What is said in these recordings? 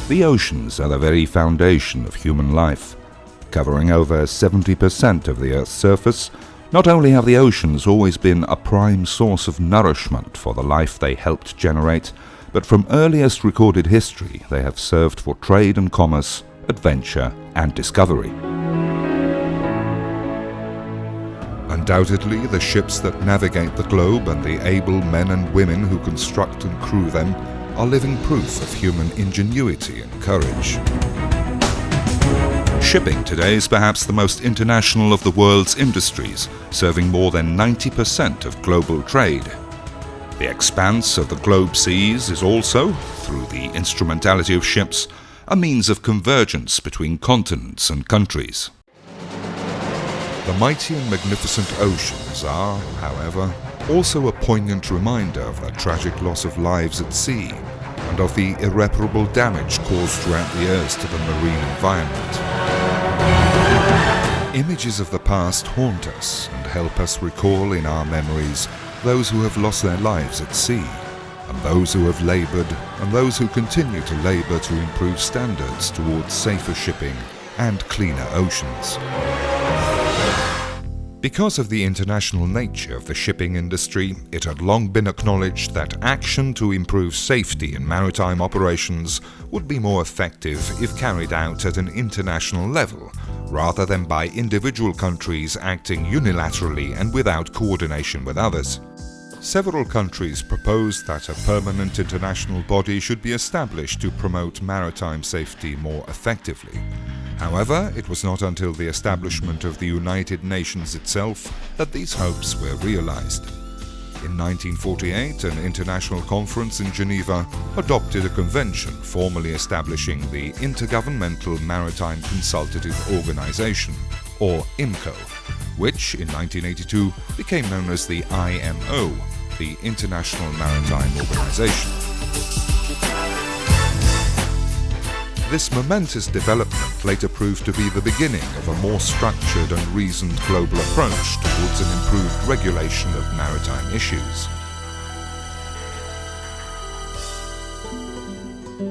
The oceans are the very foundation of human life. Covering over 70% of the Earth's surface, not only have the oceans always been a prime source of nourishment for the life they helped generate, but from earliest recorded history they have served for trade and commerce, adventure and discovery. Undoubtedly, the ships that navigate the globe and the able men and women who construct and crew them are living proof of human ingenuity and courage. Shipping today is perhaps the most international of the world's industries, serving more than 90% of global trade. The expanse of the globe seas is also, through the instrumentality of ships, a means of convergence between continents and countries. The mighty and magnificent oceans are, however, also a poignant reminder of the tragic loss of lives at sea and of the irreparable damage caused throughout the years to the marine environment. Images of the past haunt us and help us recall in our memories those who have lost their lives at sea, and those who have laboured and those who continue to labour to improve standards towards safer shipping and cleaner oceans. Because of the international nature of the shipping industry, it had long been acknowledged that action to improve safety in maritime operations would be more effective if carried out at an international level, rather than by individual countries acting unilaterally and without coordination with others. Several countries proposed that a permanent international body should be established to promote maritime safety more effectively. However, it was not until the establishment of the United Nations itself that these hopes were realized. In 1948, an international conference in Geneva adopted a convention formally establishing the Intergovernmental Maritime Consultative Organization, or IMCO, which in 1982 became known as the IMO, the International Maritime Organization. This momentous development later proved to be the beginning of a more structured and reasoned global approach towards an improved regulation of maritime issues.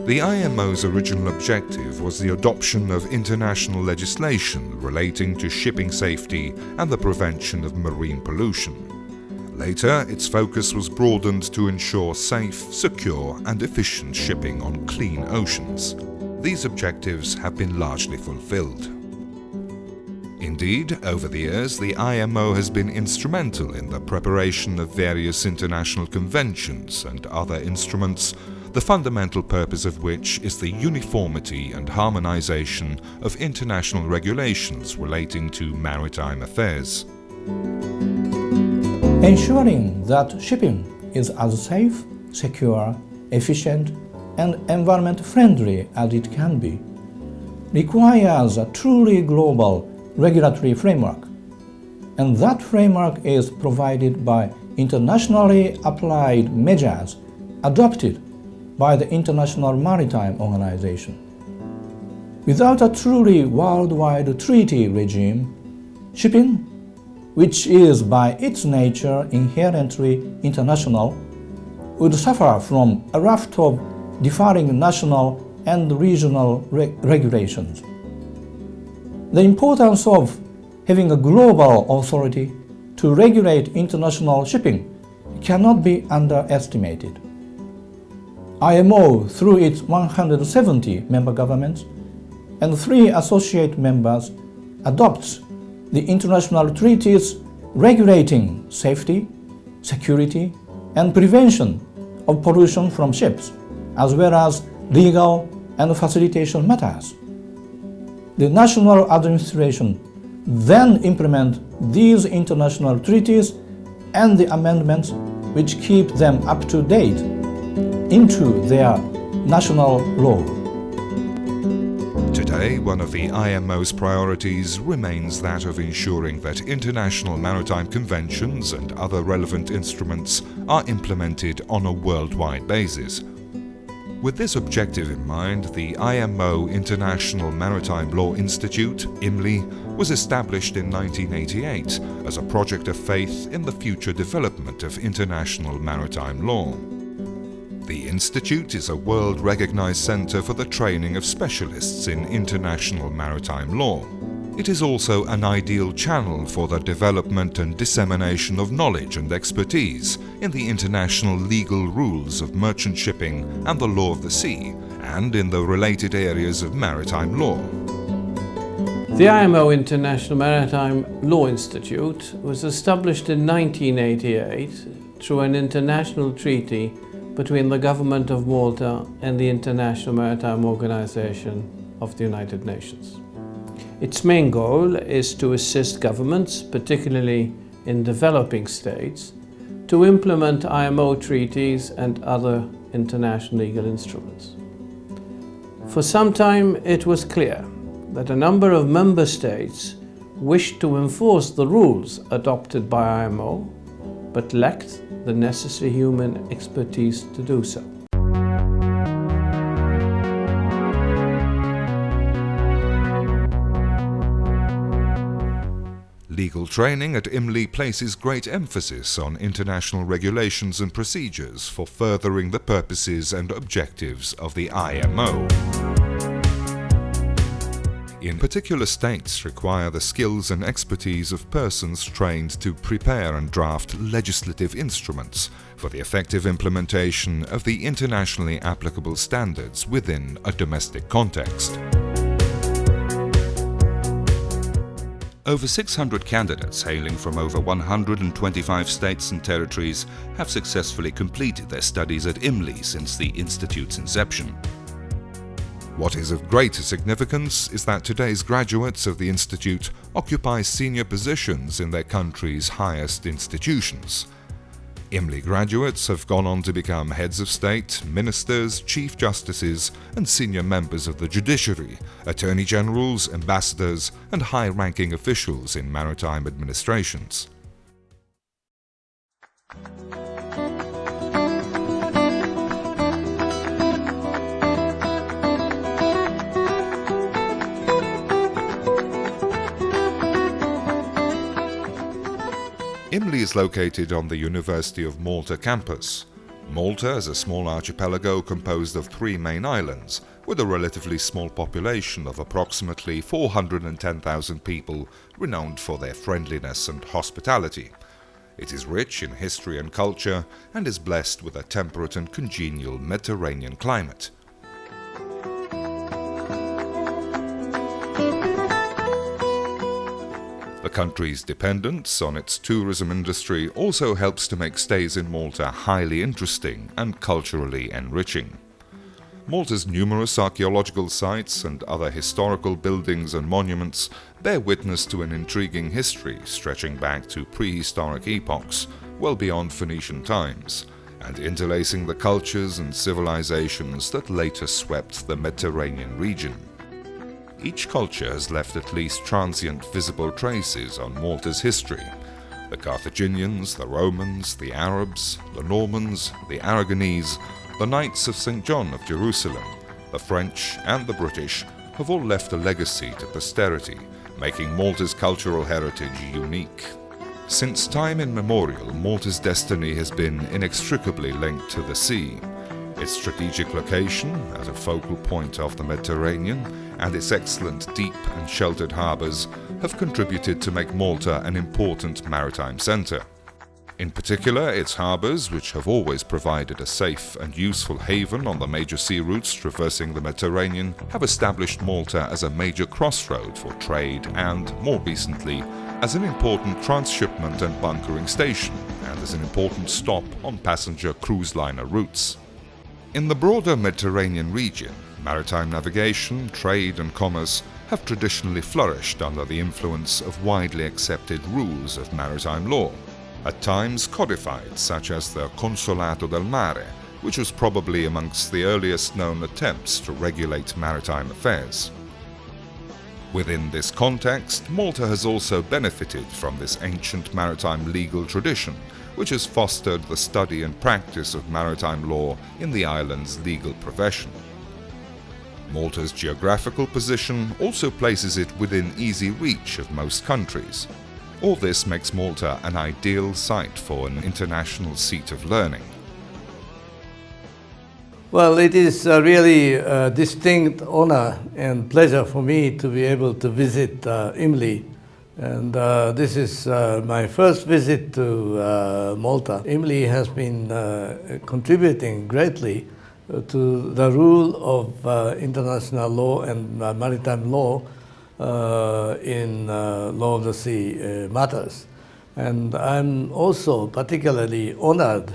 The IMO's original objective was the adoption of international legislation relating to shipping safety and the prevention of marine pollution. Later, its focus was broadened to ensure safe, secure and efficient shipping on clean oceans. These objectives have been largely fulfilled. Indeed, over the years, the IMO has been instrumental in the preparation of various international conventions and other instruments, the fundamental purpose of which is the uniformity and harmonization of international regulations relating to maritime affairs. Ensuring that shipping is as safe, secure, efficient, and environment-friendly as it can be requires a truly global regulatory framework, and that framework is provided by internationally applied measures adopted by the International Maritime Organization. Without a truly worldwide treaty regime, shipping, which is by its nature inherently international, would suffer from a raft of differing national and regional regulations. The importance of having a global authority to regulate international shipping cannot be underestimated. IMO, through its 170 member governments and 3 associate members, adopts the international treaties regulating safety, security, and prevention of pollution from ships, as well as legal and facilitation matters. The national administration then implement these international treaties and the amendments which keep them up to date into their national law. Today, one of the IMO's priorities remains that of ensuring that international maritime conventions and other relevant instruments are implemented on a worldwide basis. With this objective in mind, the IMO International Maritime Law Institute, IMLI, was established in 1988 as a project of faith in the future development of international maritime law. The Institute is a world-recognized center for the training of specialists in international maritime law. It is also an ideal channel for the development and dissemination of knowledge and expertise in the international legal rules of merchant shipping and the law of the sea, and in the related areas of maritime law. The IMO International Maritime Law Institute was established in 1988 through an international treaty between the Government of Malta and the International Maritime Organization of the United Nations. Its main goal is to assist governments, particularly in developing states, to implement IMO treaties and other international legal instruments. For some time, it was clear that a number of member states wished to enforce the rules adopted by IMO, but lacked the necessary human expertise to do so. Legal training at IMLI places great emphasis on international regulations and procedures for furthering the purposes and objectives of the IMO. In particular, states require the skills and expertise of persons trained to prepare and draft legislative instruments for the effective implementation of the internationally applicable standards within a domestic context. Over 600 candidates hailing from over 125 states and territories have successfully completed their studies at IMLI since the Institute's inception. What is of greater significance is that today's graduates of the Institute occupy senior positions in their country's highest institutions. IMLI graduates have gone on to become heads of state, ministers, chief justices, and senior members of the judiciary, attorney generals, ambassadors, and high-ranking officials in maritime administrations. IMLI is located on the University of Malta campus. Malta is a small archipelago composed of 3 main islands, with a relatively small population of approximately 410,000 people, renowned for their friendliness and hospitality. It is rich in history and culture, and is blessed with a temperate and congenial Mediterranean climate. The country's dependence on its tourism industry also helps to make stays in Malta highly interesting and culturally enriching. Malta's numerous archaeological sites and other historical buildings and monuments bear witness to an intriguing history stretching back to prehistoric epochs, well beyond Phoenician times, and interlacing the cultures and civilizations that later swept the Mediterranean region. Each culture has left at least transient visible traces on Malta's history. The Carthaginians, the Romans, the Arabs, the Normans, the Aragonese, the Knights of St. John of Jerusalem, the French and the British have all left a legacy to posterity, making Malta's cultural heritage unique. Since time immemorial, Malta's destiny has been inextricably linked to the sea. Its strategic location, as a focal point of the Mediterranean, and its excellent deep and sheltered harbours have contributed to make Malta an important maritime centre. In particular, its harbours, which have always provided a safe and useful haven on the major sea routes traversing the Mediterranean, have established Malta as a major crossroad for trade and, more recently, as an important transshipment and bunkering station, and as an important stop on passenger cruise liner routes. In the broader Mediterranean region, maritime navigation, trade and commerce have traditionally flourished under the influence of widely accepted rules of maritime law, at times codified, such as the Consolato del Mare, which was probably amongst the earliest known attempts to regulate maritime affairs. Within this context, Malta has also benefited from this ancient maritime legal tradition, which has fostered the study and practice of maritime law in the island's legal profession. Malta's geographical position also places it within easy reach of most countries. All this makes Malta an ideal site for an international seat of learning. Well, it is really a distinct honor and pleasure for me to be able to visit IMLI. And this is my first visit to Malta. IMLI has been contributing greatly to the rule of international law and maritime law in law of the sea matters. And I'm also particularly honored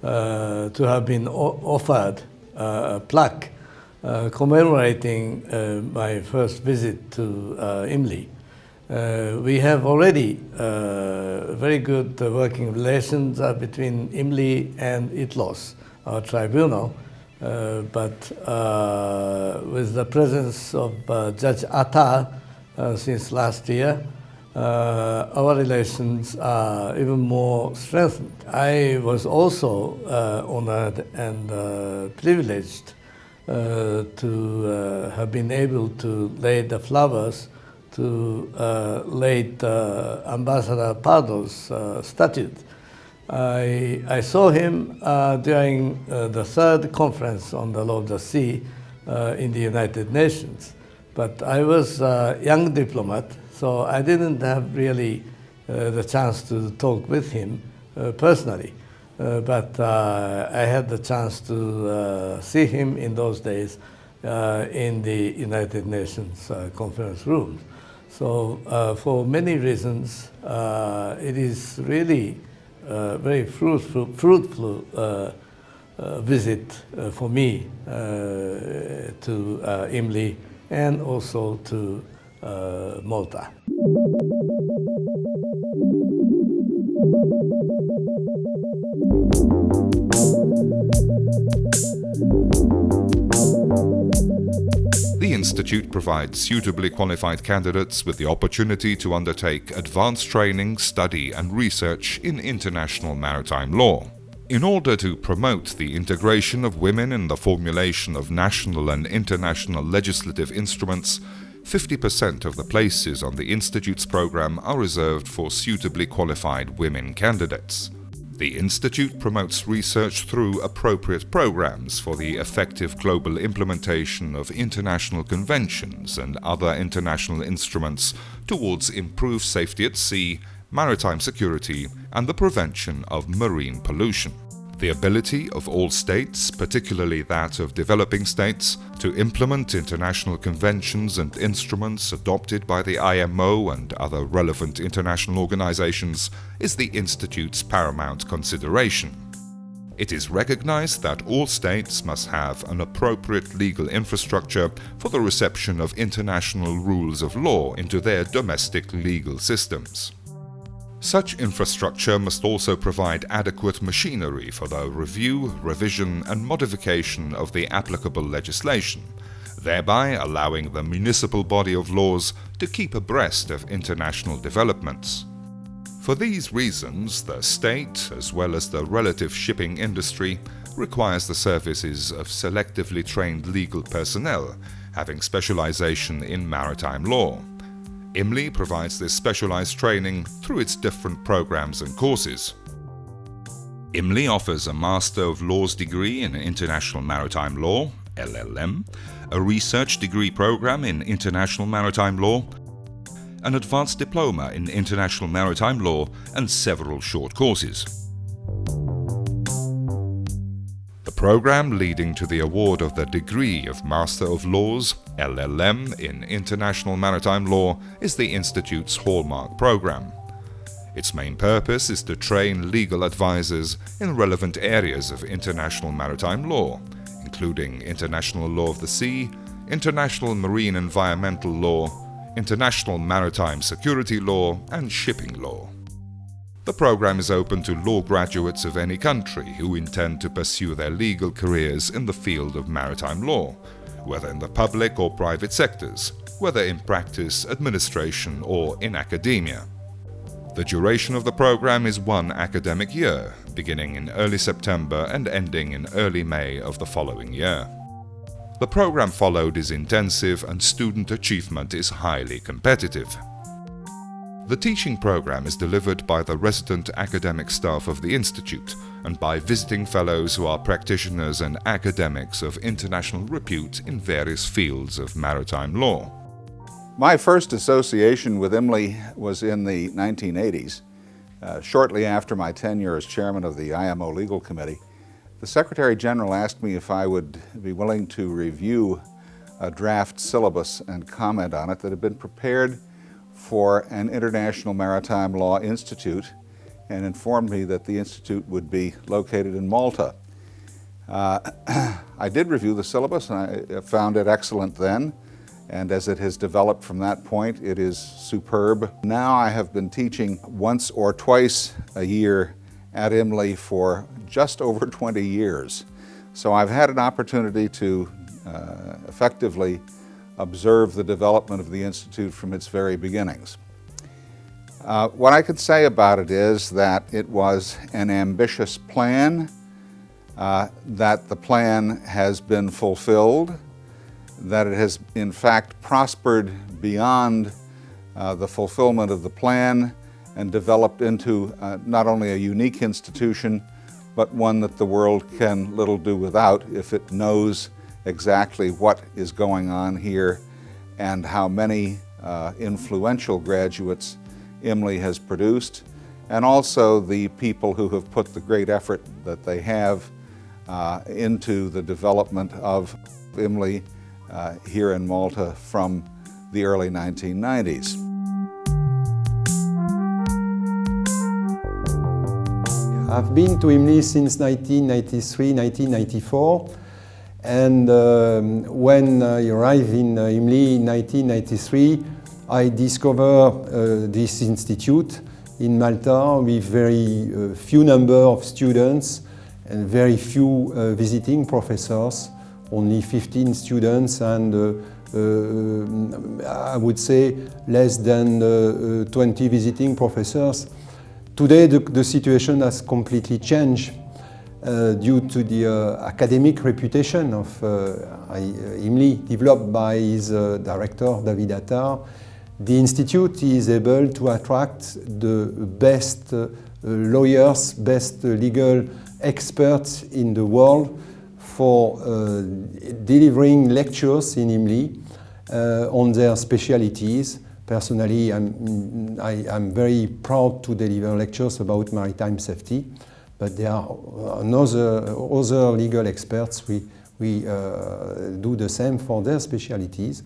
to have been offered a plaque commemorating my first visit to IMLI. We have already very good working relations between IMLI and ITLOS, our tribunal, but with the presence of Judge Atta since last year, our relations are even more strengthened. I was also honored and privileged to have been able to lay the flowers to late Ambassador Pardo's statue. I saw him during the third conference on the law of the sea in the United Nations, but I was a young diplomat, so I didn't have really the chance to talk with him personally. But I had the chance to see him in those days in the United Nations conference rooms. So for many reasons, it is really a very fruitful visit for me to IMLI and also to Malta. The Institute provides suitably qualified candidates with the opportunity to undertake advanced training, study and research in international maritime law. In order to promote the integration of women in the formulation of national and international legislative instruments, 50% of the places on the Institute's program are reserved for suitably qualified women candidates. The Institute promotes research through appropriate programs for the effective global implementation of international conventions and other international instruments towards improved safety at sea, maritime security, and the prevention of marine pollution. The ability of all states, particularly that of developing states, to implement international conventions and instruments adopted by the IMO and other relevant international organizations is the Institute's paramount consideration. It is recognized that all states must have an appropriate legal infrastructure for the reception of international rules of law into their domestic legal systems. Such infrastructure must also provide adequate machinery for the review, revision and modification of the applicable legislation, thereby allowing the municipal body of laws to keep abreast of international developments. For these reasons, the state, as well as the relative shipping industry, requires the services of selectively trained legal personnel having specialization in maritime law. IMLI provides this specialized training through its different programs and courses. IMLI offers a Master of Laws degree in International Maritime Law, LLM, a research degree program in International Maritime Law, an advanced diploma in International Maritime Law, and several short courses. The program leading to the award of the degree of Master of Laws, LLM, in International Maritime Law is the Institute's hallmark program. Its main purpose is to train legal advisors in relevant areas of international maritime law, including international law of the sea, international marine environmental law, international maritime security law, and shipping law. The program is open to law graduates of any country who intend to pursue their legal careers in the field of maritime law, whether in the public or private sectors, whether in practice, administration, or in academia. The duration of the program is 1 academic year, beginning in early September and ending in early May of the following year. The program followed is intensive and student achievement is highly competitive. The teaching program is delivered by the resident academic staff of the Institute and by visiting fellows who are practitioners and academics of international repute in various fields of maritime law. My first association with IMLI was in the 1980s. Shortly after my tenure as chairman of the IMO Legal Committee, the Secretary General asked me if I would be willing to review a draft syllabus and comment on it that had been prepared for an International Maritime Law Institute, and informed me that the institute would be located in Malta. I did review the syllabus and I found it excellent then, and as it has developed from that point, it is superb. Now I have been teaching once or twice a year at IMLI for just over 20 years. So I've had an opportunity to effectively observe the development of the Institute from its very beginnings. What I could say about it is that it was an ambitious plan, that the plan has been fulfilled, that it has in fact prospered beyond the fulfillment of the plan and developed into not only a unique institution, but one that the world can little do without if it knows exactly what is going on here and how many influential graduates IMLI has produced, and also the people who have put the great effort that they have into the development of IMLI here in Malta from the early 1990s. I've been to IMLI since 1993, 1994. And when I arrived in IMLI in 1993, I discovered this institute in Malta with very few number of students and very few visiting professors, only 15 students and I would say less than 20 visiting professors. Today the situation has completely changed. Due to the academic reputation of IMLI, developed by his director, David Attar, the Institute is able to attract the best lawyers, best legal experts in the world for delivering lectures in IMLI on their specialities. Personally, I'm very proud to deliver lectures about maritime safety. But there are other legal experts. We do the same for their specialities.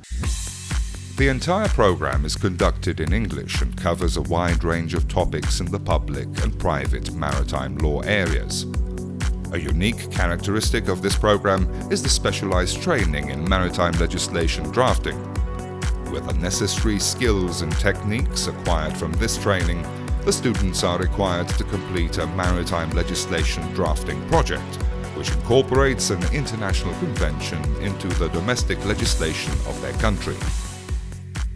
The entire program is conducted in English and covers a wide range of topics in the public and private maritime law areas. A unique characteristic of this program is the specialized training in maritime legislation drafting. With the necessary skills and techniques acquired from this training, the students are required to complete a maritime legislation drafting project, which incorporates an international convention into the domestic legislation of their country.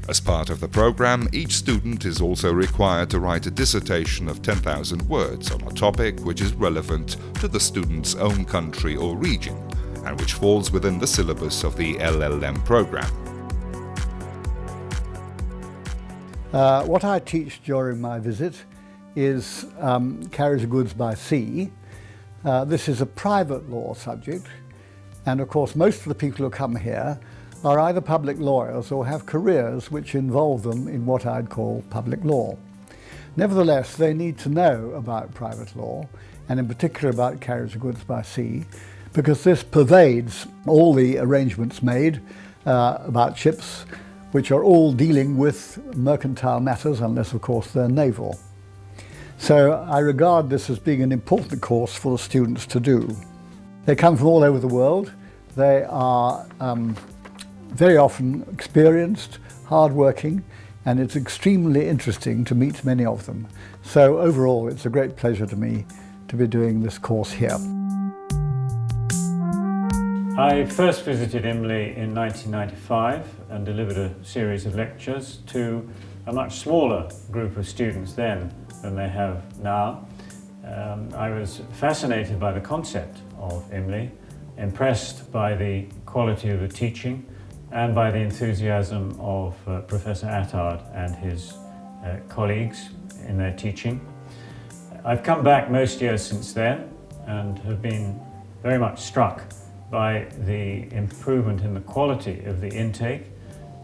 As part of the program, each student is also required to write a dissertation of 10,000 words on a topic which is relevant to the student's own country or region, and which falls within the syllabus of the LLM program. What I teach during my visit is carriage of goods by sea. This is a private law subject, and of course most of the people who come here are either public lawyers or have careers which involve them in what I'd call public law. Nevertheless, they need to know about private law, and in particular about carriage of goods by sea, because this pervades all the arrangements made about ships, which are all dealing with mercantile matters, unless of course they're naval. So I regard this as being an important course for the students to do. They come from all over the world. They are very often experienced, hard-working, and it's extremely interesting to meet many of them. So overall, it's a great pleasure to me to be doing this course here. I first visited IMLI in 1995 and delivered a series of lectures to a much smaller group of students then than they have now. I was fascinated by the concept of IMLI, impressed by the quality of the teaching and by the enthusiasm of Professor Attard and his colleagues in their teaching. I've come back most years since then and have been very much struck by the improvement in the quality of the intake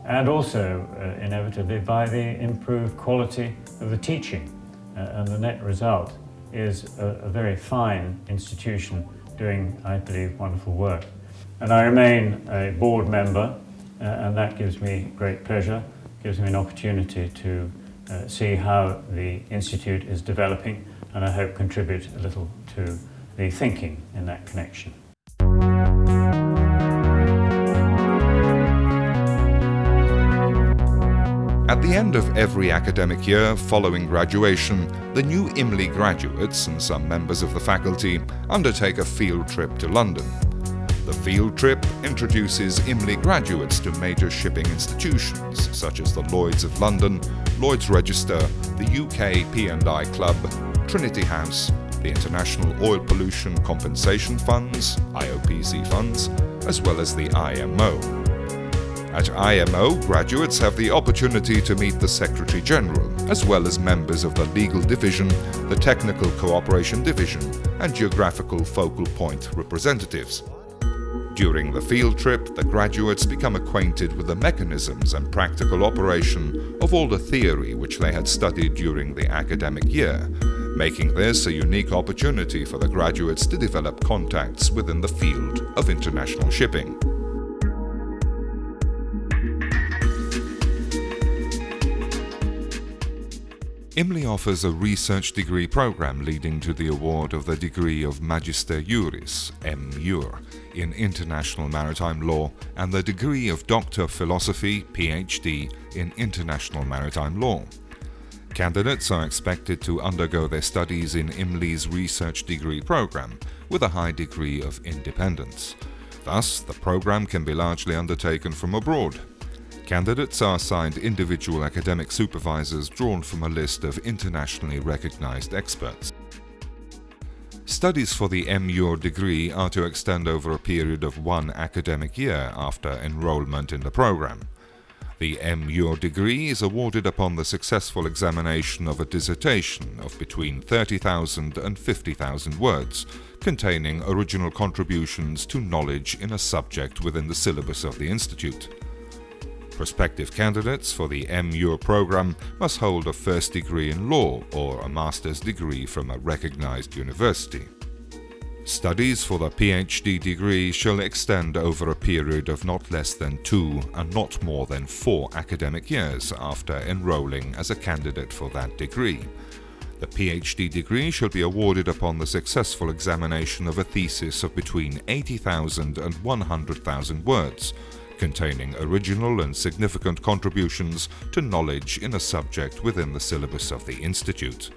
and also inevitably by the improved quality of the teaching. And the net result is a very fine institution doing, I believe, wonderful work. And I remain a board member, and that gives me great pleasure, gives me an opportunity to see how the Institute is developing, and I hope contribute a little to the thinking in that connection. At the end of every academic year following graduation, the new IMLI graduates and some members of the faculty undertake a field trip to London. The field trip introduces IMLI graduates to major shipping institutions such as the Lloyd's of London, Lloyd's Register, the UK P&I Club, Trinity House, the International Oil Pollution Compensation Funds, IOPC funds, as well as the IMO. At IMO, graduates have the opportunity to meet the Secretary General, as well as members of the Legal Division, the Technical Cooperation Division, and Geographical Focal Point representatives. During the field trip, the graduates become acquainted with the mechanisms and practical operation of all the theory which they had studied during the academic year, making this a unique opportunity for the graduates to develop contacts within the field of international shipping. IMLI offers a research degree program leading to the award of the degree of Magister Juris, M.Jur, in International Maritime Law and the degree of Doctor of Philosophy, Ph.D., in International Maritime Law. Candidates are expected to undergo their studies in IMLI's research degree program with a high degree of independence. Thus, the program can be largely undertaken from abroad. Candidates are assigned individual academic supervisors drawn from a list of internationally recognized experts. Studies for the M.Jur degree are to extend over a period of 1 academic year after enrollment in the program. The M.Jur degree is awarded upon the successful examination of a dissertation of between 30,000 and 50,000 words, containing original contributions to knowledge in a subject within the syllabus of the Institute. Prospective candidates for the M.Jur program must hold a first degree in law or a master's degree from a recognized university. Studies for the PhD degree shall extend over a period of not less than 2 and not more than 4 academic years after enrolling as a candidate for that degree. The PhD degree shall be awarded upon the successful examination of a thesis of between 80,000 and 100,000 words, containing original and significant contributions to knowledge in a subject within the syllabus of the Institute.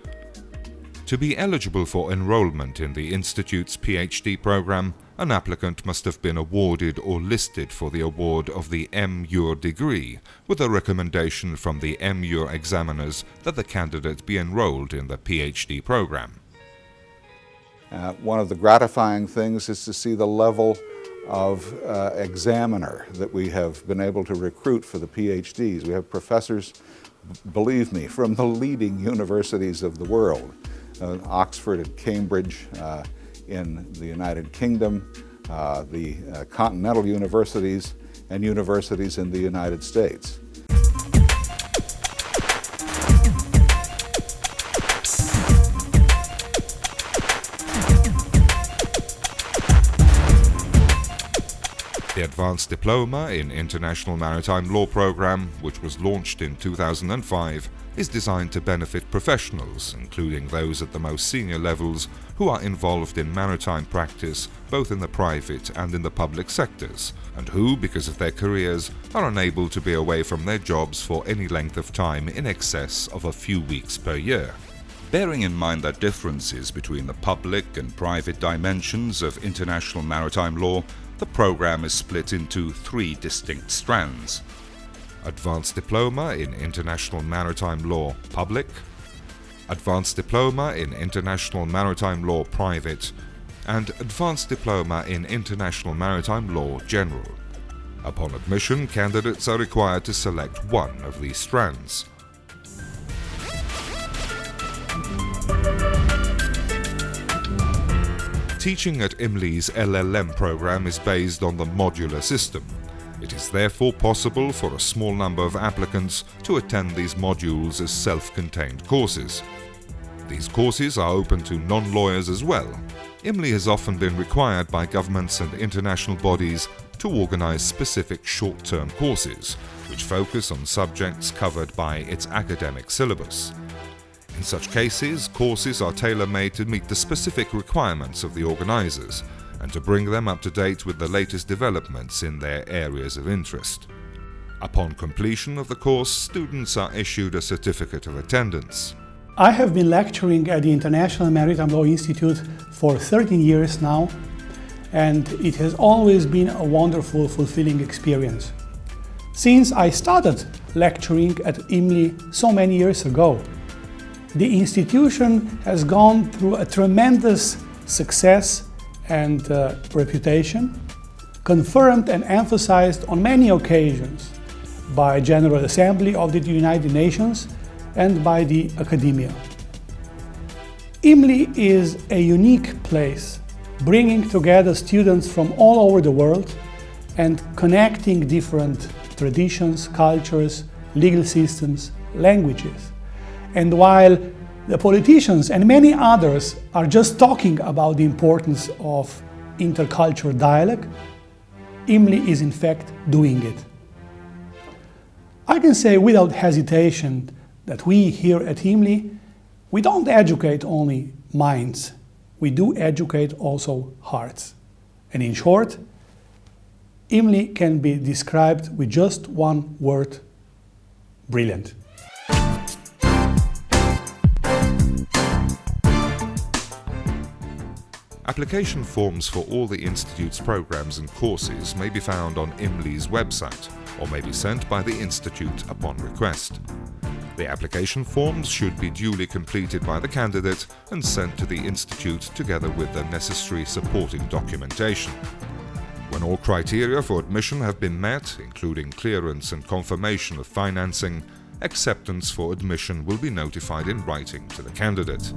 To be eligible for enrollment in the Institute's PhD program, an applicant must have been awarded or listed for the award of the M.Jur degree, with a recommendation from the M.Jur examiners that the candidate be enrolled in the PhD program. One of the gratifying things is to see the level of examiner that we have been able to recruit for the PhDs. We have professors, believe me, from the leading universities of the world. Oxford and Cambridge in the United Kingdom, the continental universities, and universities in the United States. The Advanced Diploma in International Maritime Law program, which was launched in 2005, is designed to benefit professionals, including those at the most senior levels, who are involved in maritime practice both in the private and in the public sectors, and who, because of their careers, are unable to be away from their jobs for any length of time in excess of a few weeks per year. Bearing in mind the differences between the public and private dimensions of international maritime law, the program is split into 3 distinct strands: Advanced Diploma in International Maritime Law Public, Advanced Diploma in International Maritime Law Private, and Advanced Diploma in International Maritime Law General. Upon admission, candidates are required to select one of these strands. Teaching at IMLI's LLM program is based on the modular system. It is therefore possible for a small number of applicants to attend these modules as self-contained courses. These courses are open to non-lawyers as well. IMLI has often been required by governments and international bodies to organize specific short-term courses, which focus on subjects covered by its academic syllabus. In such cases, courses are tailor-made to meet the specific requirements of the organizers and to bring them up to date with the latest developments in their areas of interest. Upon completion of the course, students are issued a certificate of attendance. I have been lecturing at the International Maritime Law Institute for 13 years now, and it has always been a wonderful, fulfilling experience. Since I started lecturing at IMLI so many years ago, the institution has gone through a tremendous success and reputation, confirmed and emphasized on many occasions by General Assembly of the United Nations and by the academia. IMLI is a unique place, bringing together students from all over the world and connecting different traditions, cultures, legal systems, languages. And while the politicians and many others are just talking about the importance of intercultural dialogue, IMLI is in fact doing it. I can say without hesitation that we here at IMLI, we don't educate only minds, we do educate also hearts. And in short, IMLI can be described with just one word: brilliant. Application forms for all the Institute's programs and courses may be found on IMLI's website or may be sent by the Institute upon request. The application forms should be duly completed by the candidate and sent to the Institute together with the necessary supporting documentation. When all criteria for admission have been met, including clearance and confirmation of financing, acceptance for admission will be notified in writing to the candidate.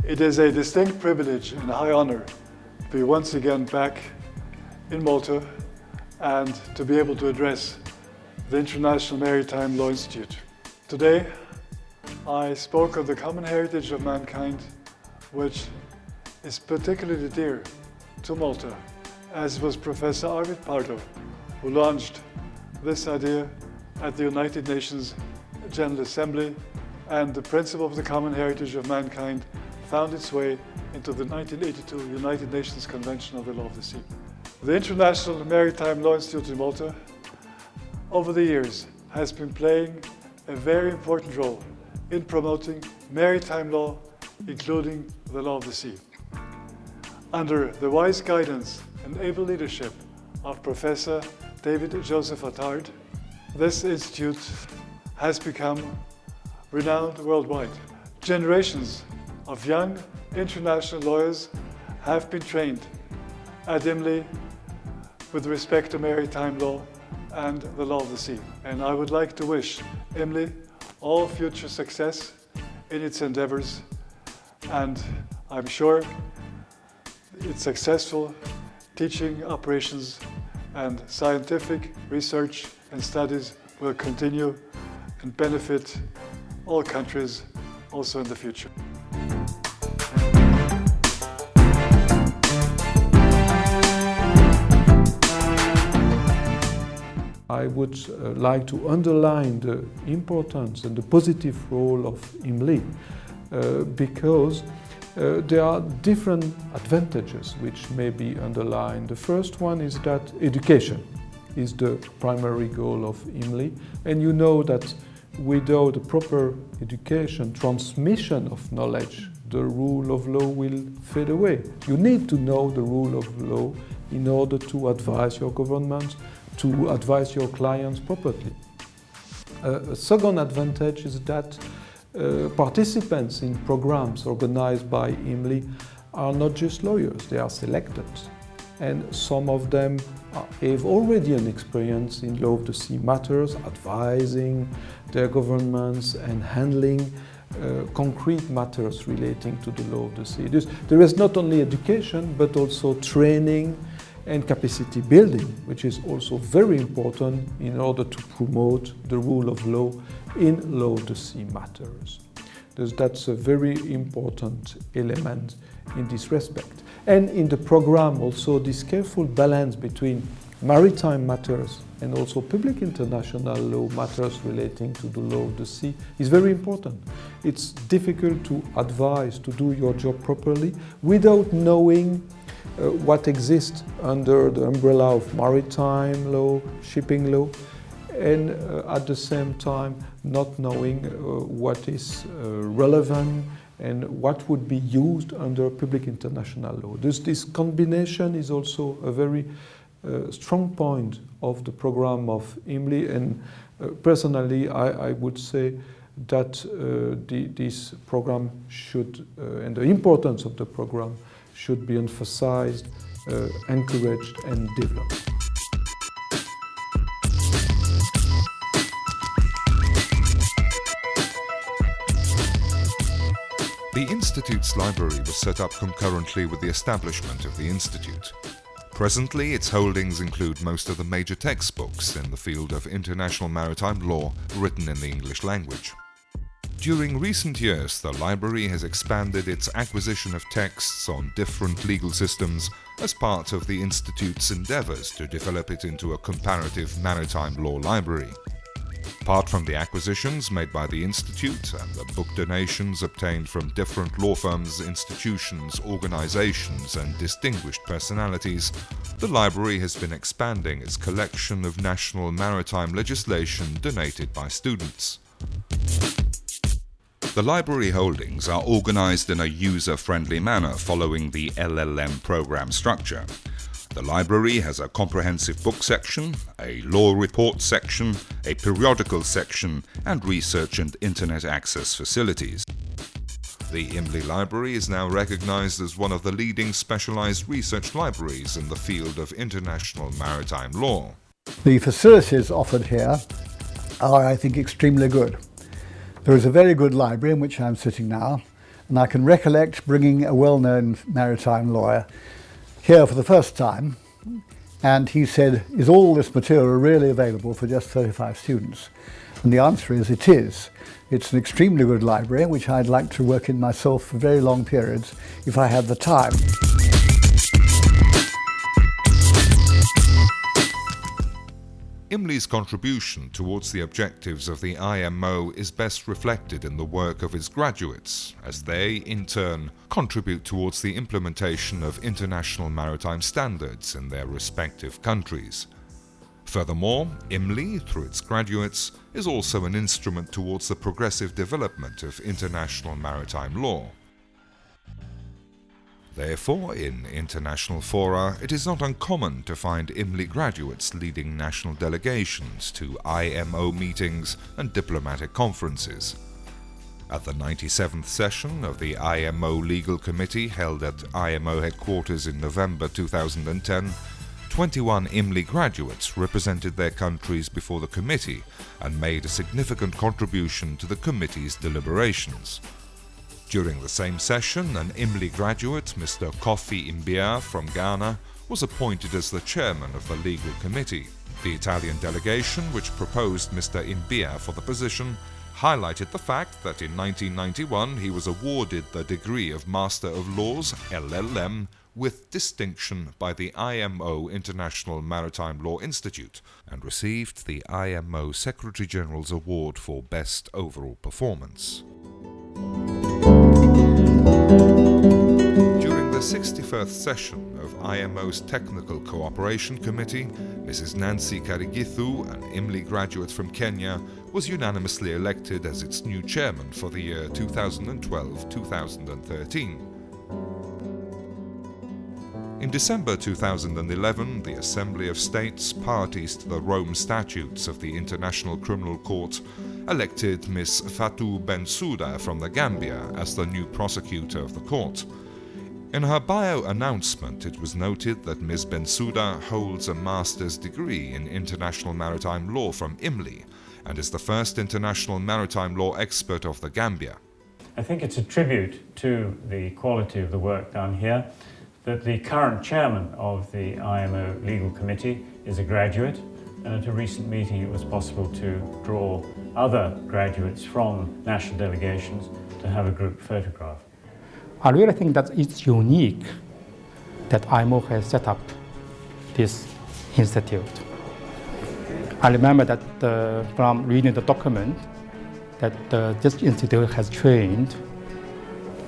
It is a distinct privilege and high honor to be once again back in Malta and to be able to address the International Maritime Law Institute. Today, I spoke of the common heritage of mankind, which is particularly dear to Malta, as was Professor Arvid Pardo, who launched this idea at the United Nations General Assembly, and the principle of the common heritage of mankind found its way into the 1982 United Nations Convention on the Law of the Sea. The International Maritime Law Institute in Malta, over the years, has been playing a very important role in promoting maritime law, including the law of the sea. Under the wise guidance and able leadership of Professor David Joseph Attard, this institute has become renowned worldwide. Generations of young international lawyers have been trained at IMLI with respect to maritime law and the law of the sea. And I would like to wish IMLI all future success in its endeavors, and I'm sure its successful teaching operations and scientific research and studies will continue and benefit all countries also in the future. I would like to underline the importance and the positive role of IMLI because there are different advantages which may be underlined. The first one is that education is the primary goal of IMLI, and you know that without a proper education, transmission of knowledge, the rule of law will fade away. You need to know the rule of law in order to advise your government, to advise your clients properly. A second advantage is that participants in programs organized by IMLI are not just lawyers, they are selected. And some of them have already an experience in law of the sea matters, advising their governments and handling concrete matters relating to the law of the sea. There is not only education, but also training and capacity building, which is also very important in order to promote the rule of law in law of the sea matters. That's a very important element in this respect. And in the program also this careful balance between maritime matters and also public international law matters relating to the law of the sea is very important. It's difficult to advise to do your job properly without knowing what exists under the umbrella of maritime law, shipping law, and at the same time not knowing what is relevant and what would be used under public international law. This combination is also a very strong point of the program of IMLI, and personally I would say that this program should, and the importance of the program should be emphasized, encouraged and developed. The Institute's library was set up concurrently with the establishment of the Institute. Presently, its holdings include most of the major textbooks in the field of international maritime law written in the English language. During recent years, the library has expanded its acquisition of texts on different legal systems as part of the Institute's endeavors to develop it into a comparative maritime law library. Apart from the acquisitions made by the Institute and the book donations obtained from different law firms, institutions, organizations and distinguished personalities, the library has been expanding its collection of national maritime legislation donated by students. The library holdings are organized in a user-friendly manner following the LLM program structure. The library has a comprehensive book section, a law report section, a periodical section, and research and internet access facilities. The IMLI Library is now recognized as one of the leading specialized research libraries in the field of international maritime law. The facilities offered here are, I think, extremely good. There is a very good library in which I'm sitting now, and I can recollect bringing a well-known maritime lawyer here for the first time, and he said, "Is all this material really available for just 35 students?" And the answer is it is. It's an extremely good library which I'd like to work in myself for very long periods if I had the time. IMLI's contribution towards the objectives of the IMO is best reflected in the work of its graduates, as they, in turn, contribute towards the implementation of international maritime standards in their respective countries. Furthermore, IMLI, through its graduates, is also an instrument towards the progressive development of international maritime law. Therefore, in international fora, it is not uncommon to find IMLI graduates leading national delegations to IMO meetings and diplomatic conferences. At the 97th session of the IMO Legal Committee held at IMO headquarters in November 2010, 21 IMLI graduates represented their countries before the committee and made a significant contribution to the committee's deliberations. During the same session, an IMLI graduate, Mr. Kofi Imbia from Ghana, was appointed as the chairman of the legal committee. The Italian delegation, which proposed Mr. Imbia for the position, highlighted the fact that in 1991 he was awarded the degree of Master of Laws, LLM, with distinction by the IMO International Maritime Law Institute and received the IMO Secretary-General's Award for Best Overall Performance. During the 61st session of IMO's Technical Cooperation Committee, Mrs. Nancy Karigithu, an IMLI graduate from Kenya, was unanimously elected as its new chairman for the year 2012-2013. In December 2011, the Assembly of States, parties to the Rome Statutes of the International Criminal Court, elected Ms. Fatou Bensouda from the Gambia as the new prosecutor of the court. In her bio announcement, it was noted that Ms. Bensouda holds a master's degree in international maritime law from IMLI and is the first international maritime law expert of the Gambia. I think it's a tribute to the quality of the work done here that the current chairman of the IMO Legal Committee is a graduate, and at a recent meeting it was possible to draw other graduates from national delegations to have a group photograph. I really think that it's unique that IMO has set up this institute. I remember that from reading the document that this institute has trained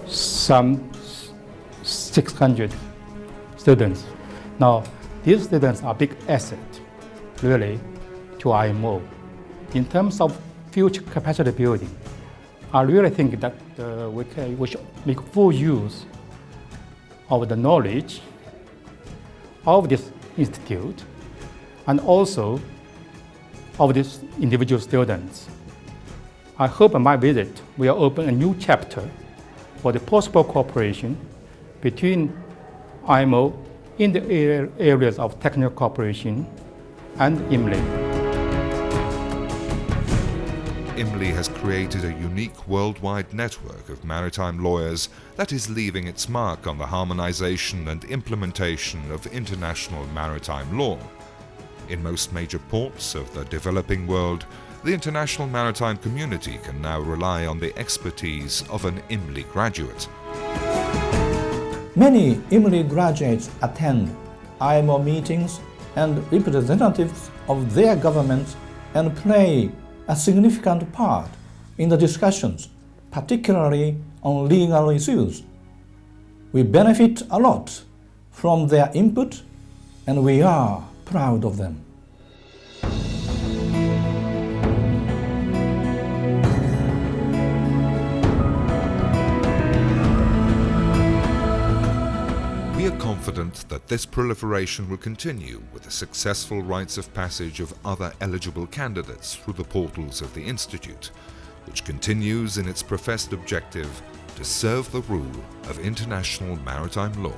some 600 students. Now, these students are a big asset, really, to IMO. In terms of future capacity building, I really think that we should make full use of the knowledge of this institute and also of these individual students. I hope my visit will open a new chapter for the possible cooperation between IMO in the areas of technical cooperation and IMLE. IMLE has created a unique worldwide network of maritime lawyers that is leaving its mark on the harmonization and implementation of international maritime law. In most major ports of the developing world, the international maritime community can now rely on the expertise of an IMLE graduate. Many IMLE graduates attend IMO meetings and representatives of their governments and play a significant part in the discussions, particularly on legal issues. We benefit a lot from their input, and we are proud of them. We are confident that this proliferation will continue with the successful rites of passage of other eligible candidates through the portals of the Institute, which continues in its professed objective to serve the rule of international maritime law.